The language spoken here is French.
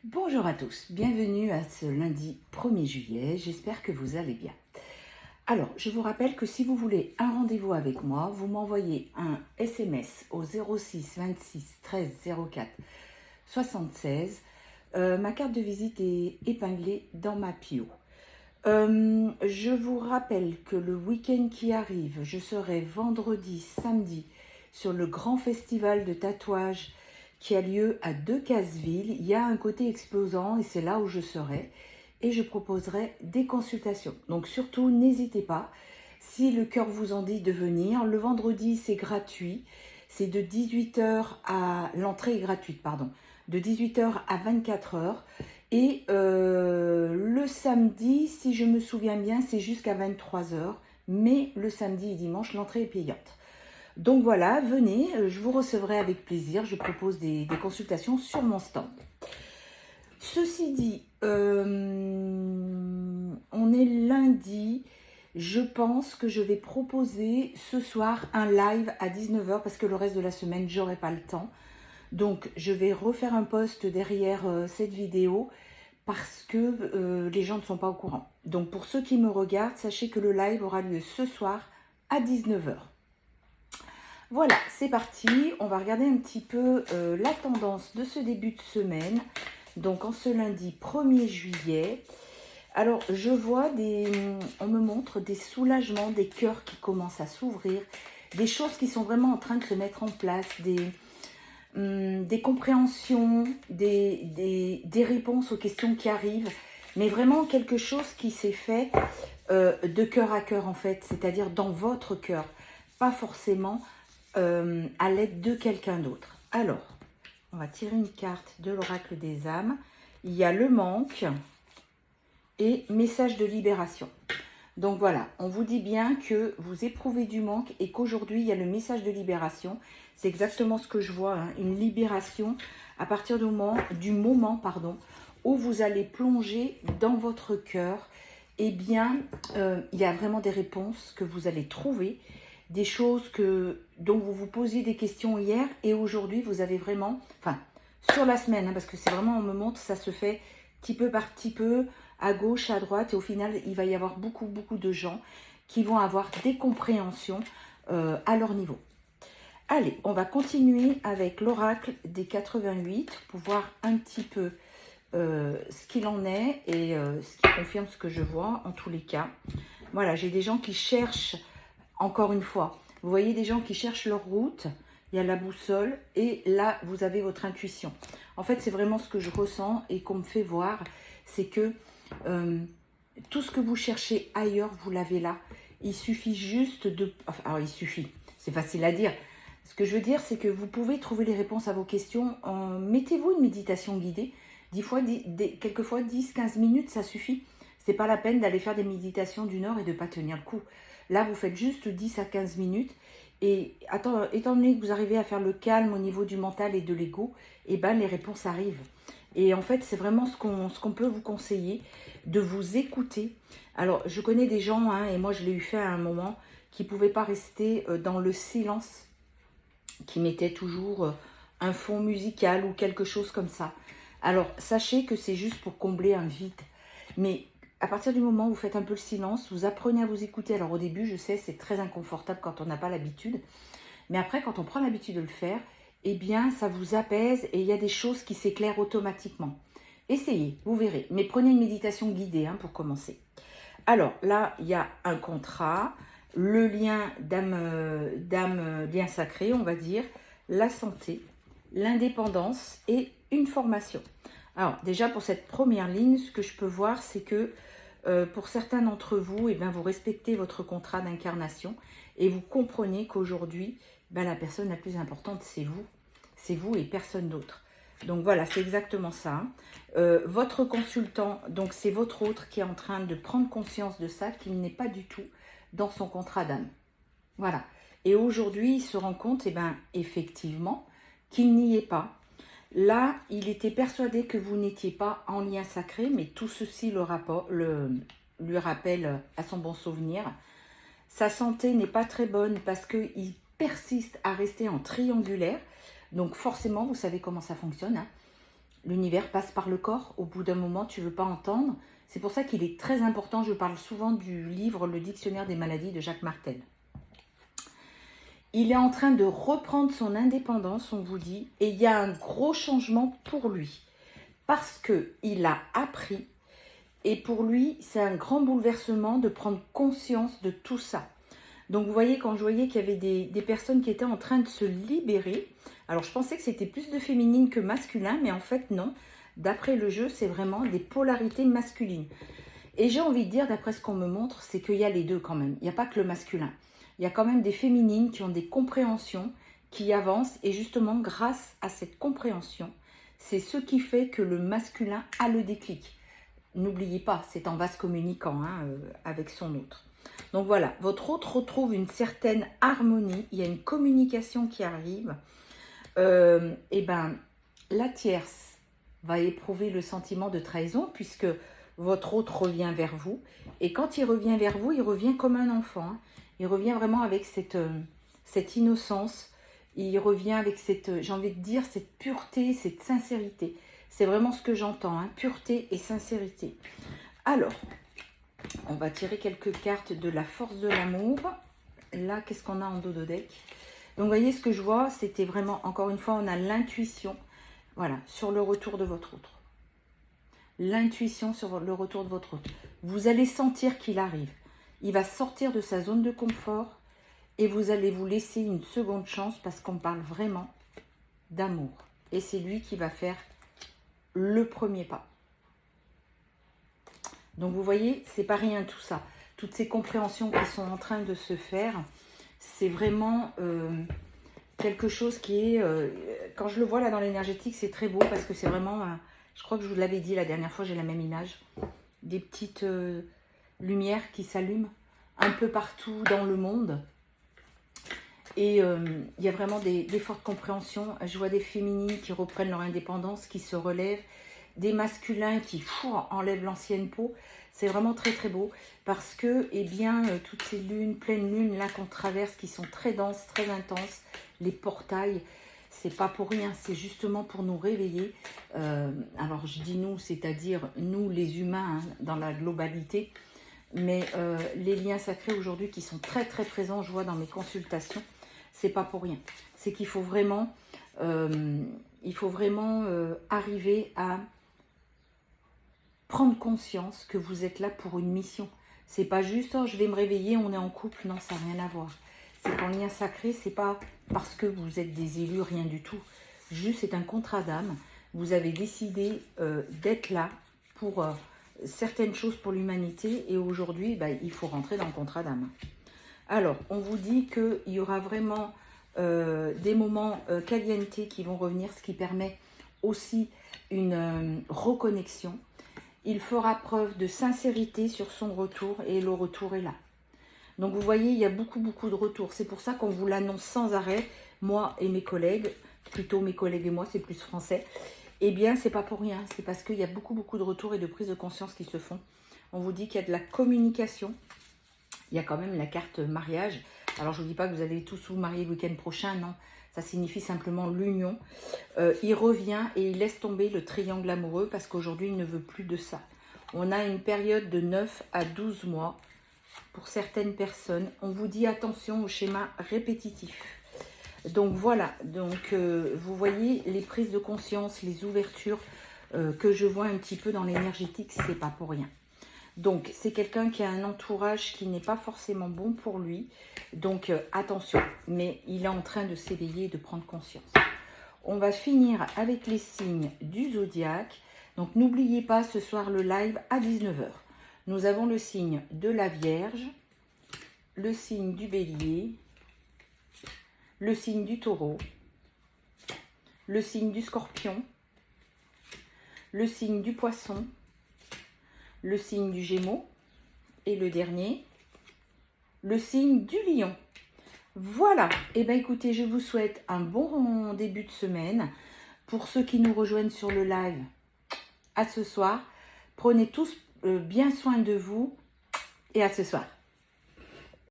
Bonjour à tous, bienvenue à ce lundi 1er juillet, j'espère que vous allez bien. Alors, je vous rappelle que si vous voulez un rendez-vous avec moi, vous m'envoyez un SMS au 06 26 13 04 76. Ma carte de visite est épinglée dans ma bio. Je vous rappelle que le week-end qui arrive, je serai vendredi, samedi sur le grand festival de tatouage qui a lieu à Decazeville. Il y a un côté explosant et c'est là où je serai et je proposerai des consultations. Donc surtout, n'hésitez pas, si le cœur vous en dit de venir. Le vendredi, c'est gratuit. C'est de 18h à... L'entrée est gratuite, pardon. De 18h à 24h. Et le samedi, si je me souviens bien, c'est jusqu'à 23h. Mais le samedi et dimanche, l'entrée est payante. Donc voilà, venez, je vous recevrai avec plaisir. Je propose des consultations sur mon stand. Ceci dit, on est lundi. Je pense que je vais proposer ce soir un live à 19h parce que le reste de la semaine, j'aurai pas le temps. Donc, je vais refaire un post derrière cette vidéo parce que les gens ne sont pas au courant. Donc, pour ceux qui me regardent, sachez que le live aura lieu ce soir à 19h. Voilà, c'est parti. On va regarder un petit peu la tendance de ce début de semaine. Donc, en ce lundi 1er juillet. Alors, je vois on me montre des soulagements, des cœurs qui commencent à s'ouvrir, des choses qui sont vraiment en train de se mettre en place, des compréhensions, des réponses aux questions qui arrivent, mais vraiment quelque chose qui s'est fait de cœur à cœur en fait, c'est-à-dire dans votre cœur, pas forcément à l'aide de quelqu'un d'autre. Alors, on va tirer une carte de l'oracle des âmes. Il y a le manque et message de libération. Donc voilà, on vous dit bien que vous éprouvez du manque et qu'aujourd'hui, il y a le message de libération. C'est exactement ce que je vois, hein, une libération à partir du moment où vous allez plonger dans votre cœur. Eh bien, il y a vraiment des réponses que vous allez trouver, des choses dont vous vous posiez des questions hier et aujourd'hui, vous avez vraiment, enfin, sur la semaine, hein, parce que c'est vraiment, on me montre, ça se fait petit peu par petit peu, à gauche, à droite, et au final, il va y avoir beaucoup de gens qui vont avoir des compréhensions à leur niveau. Allez, on va continuer avec l'oracle des 88 pour voir un petit peu ce qu'il en est et ce qui confirme ce que je vois en tous les cas. Voilà, j'ai des gens qui cherchent, encore une fois, vous voyez des gens qui cherchent leur route, il y a la boussole et là, vous avez votre intuition. En fait, c'est vraiment ce que je ressens et qu'on me fait voir, c'est que tout ce que vous cherchez ailleurs, vous l'avez là. Il suffit juste de... Enfin, alors, il suffit, c'est facile à dire. Ce que je veux dire, c'est que vous pouvez trouver les réponses à vos questions. Mettez-vous une méditation guidée. Quelquefois, 10-15 minutes, ça suffit. C'est pas la peine d'aller faire des méditations d'1 heure et de ne pas tenir le coup. Là, vous faites juste 10 à 15 minutes. Et étant donné que vous arrivez à faire le calme au niveau du mental et de l'ego, eh ben, les réponses arrivent. Et en fait, c'est vraiment ce qu'on peut vous conseiller, de vous écouter. Alors, je connais des gens, hein, et moi je l'ai eu fait à un moment, qui ne pouvaient pas rester dans le silence, qui mettaient toujours un fond musical ou quelque chose comme ça. Alors, sachez que c'est juste pour combler un vide. Mais à partir du moment où vous faites un peu le silence, vous apprenez à vous écouter. Alors au début, je sais, c'est très inconfortable quand on n'a pas l'habitude. Mais après, quand on prend l'habitude de le faire, eh bien, ça vous apaise et il y a des choses qui s'éclairent automatiquement. Essayez, vous verrez. Mais prenez une méditation guidée hein, pour commencer. Alors, là, il y a un contrat, le lien lien sacré, on va dire, la santé, l'indépendance et une formation. Alors, déjà, pour cette première ligne, ce que je peux voir, c'est que pour certains d'entre vous, eh bien, vous respectez votre contrat d'incarnation et vous comprenez qu'aujourd'hui, ben, la personne la plus importante, c'est vous. C'est vous et personne d'autre. Donc voilà, c'est exactement ça. Votre consultant, donc c'est votre autre qui est en train de prendre conscience de ça, qu'il n'est pas du tout dans son contrat d'âme. Voilà. Et aujourd'hui, il se rend compte, eh ben, effectivement, qu'il n'y est pas. Là, il était persuadé que vous n'étiez pas en lien sacré, mais tout ceci lui rappelle à son bon souvenir. Sa santé n'est pas très bonne parce qu'il persiste à rester en triangulaire. Donc forcément, vous savez comment ça fonctionne. Hein. L'univers passe par le corps. Au bout d'un moment, tu ne veux pas entendre. C'est pour ça qu'il est très important. Je parle souvent du livre Le Dictionnaire des maladies de Jacques Martel. Il est en train de reprendre son indépendance, on vous dit, et il y a un gros changement pour lui. Parce qu'il a appris, et pour lui, c'est un grand bouleversement de prendre conscience de tout ça. Donc vous voyez, quand je voyais qu'il y avait des personnes qui étaient en train de se libérer, alors je pensais que c'était plus de féminine que masculin, mais en fait non. D'après le jeu, c'est vraiment des polarités masculines. Et j'ai envie de dire, d'après ce qu'on me montre, c'est qu'il y a les deux quand même. Il n'y a pas que le masculin. Il y a quand même des féminines qui ont des compréhensions, qui avancent. Et justement, grâce à cette compréhension, c'est ce qui fait que le masculin a le déclic. N'oubliez pas, c'est en vase communicant avec son autre. Donc voilà, votre autre retrouve une certaine harmonie. Il y a une communication qui arrive. Et ben, la tierce va éprouver le sentiment de trahison puisque votre autre revient vers vous. Et quand il revient vers vous, il revient comme un enfant. Il revient vraiment avec cette innocence. Il revient avec cette, j'ai envie de dire, cette pureté, cette sincérité. C'est vraiment ce que j'entends, pureté et sincérité. Alors, on va tirer quelques cartes de la force de l'amour. Là, qu'est-ce qu'on a en dos de deck? Donc, vous voyez, ce que je vois, c'était vraiment, encore une fois, on a l'intuition, voilà, sur le retour de votre autre. L'intuition sur le retour de votre autre. Vous allez sentir qu'il arrive. Il va sortir de sa zone de confort et vous allez vous laisser une seconde chance parce qu'on parle vraiment d'amour. Et c'est lui qui va faire le premier pas. Donc vous voyez, c'est pas rien tout ça. Toutes ces compréhensions qui sont en train de se faire, c'est vraiment quelque chose qui est... quand je le vois là dans l'énergétique, c'est très beau parce que c'est vraiment... je crois que je vous l'avais dit la dernière fois, j'ai la même image. Des petites lumières qui s'allument un peu partout dans le monde. Et il y a vraiment des fortes compréhensions. Je vois des féminines qui reprennent leur indépendance, qui se relèvent. Des masculins qui enlèvent l'ancienne peau. C'est vraiment très très beau. Parce que, eh bien, toutes ces lunes, pleines lunes là qu'on traverse, qui sont très denses, très intenses, les portails, c'est pas pour rien. C'est justement pour nous réveiller. Alors je dis nous, c'est-à-dire nous les humains, dans la globalité. Mais les liens sacrés aujourd'hui qui sont très très présents, je vois dans mes consultations, c'est pas pour rien. C'est qu'il faut vraiment, arriver à prendre conscience que vous êtes là pour une mission. C'est pas juste, oh, je vais me réveiller, on est en couple. Non, ça n'a rien à voir. C'est qu'en lien sacré, c'est pas parce que vous êtes des élus, rien du tout. Juste, c'est un contrat d'âme. Vous avez décidé d'être là pour certaines choses pour l'humanité. Et aujourd'hui, il faut rentrer dans le contrat d'âme. Alors, on vous dit qu'il y aura vraiment des moments caliente qui vont revenir, ce qui permet aussi une reconnexion. Il fera preuve de sincérité sur son retour et le retour est là. Donc vous voyez, il y a beaucoup de retours. C'est pour ça qu'on vous l'annonce sans arrêt, moi et mes collègues, plutôt mes collègues et moi, c'est plus français. Eh bien, c'est pas pour rien, c'est parce qu'il y a beaucoup de retours et de prises de conscience qui se font. On vous dit qu'il y a de la communication. Il y a quand même la carte mariage. Alors, je ne vous dis pas que vous allez tous vous marier le week-end prochain, non. Ça signifie simplement l'union. Il revient et il laisse tomber le triangle amoureux parce qu'aujourd'hui, il ne veut plus de ça. On a une période de 9 à 12 mois pour certaines personnes. On vous dit attention au schéma répétitif. Donc, voilà. Donc, vous voyez les prises de conscience, les ouvertures que je vois un petit peu dans l'énergétique, c'est pas pour rien. Donc, c'est quelqu'un qui a un entourage qui n'est pas forcément bon pour lui. Donc, attention. Mais il est en train de s'éveiller et de prendre conscience. On va finir avec les signes du zodiaque. Donc, n'oubliez pas ce soir le live à 19 h. Nous avons le signe de la Vierge, le signe du Bélier, le signe du Taureau, le signe du Scorpion, le signe du Poisson, le signe du Gémeaux et le dernier, le signe du Lion. Voilà, et bien écoutez, je vous souhaite un bon début de semaine. Pour ceux qui nous rejoignent sur le live, à ce soir. Prenez tous bien soin de vous et à ce soir.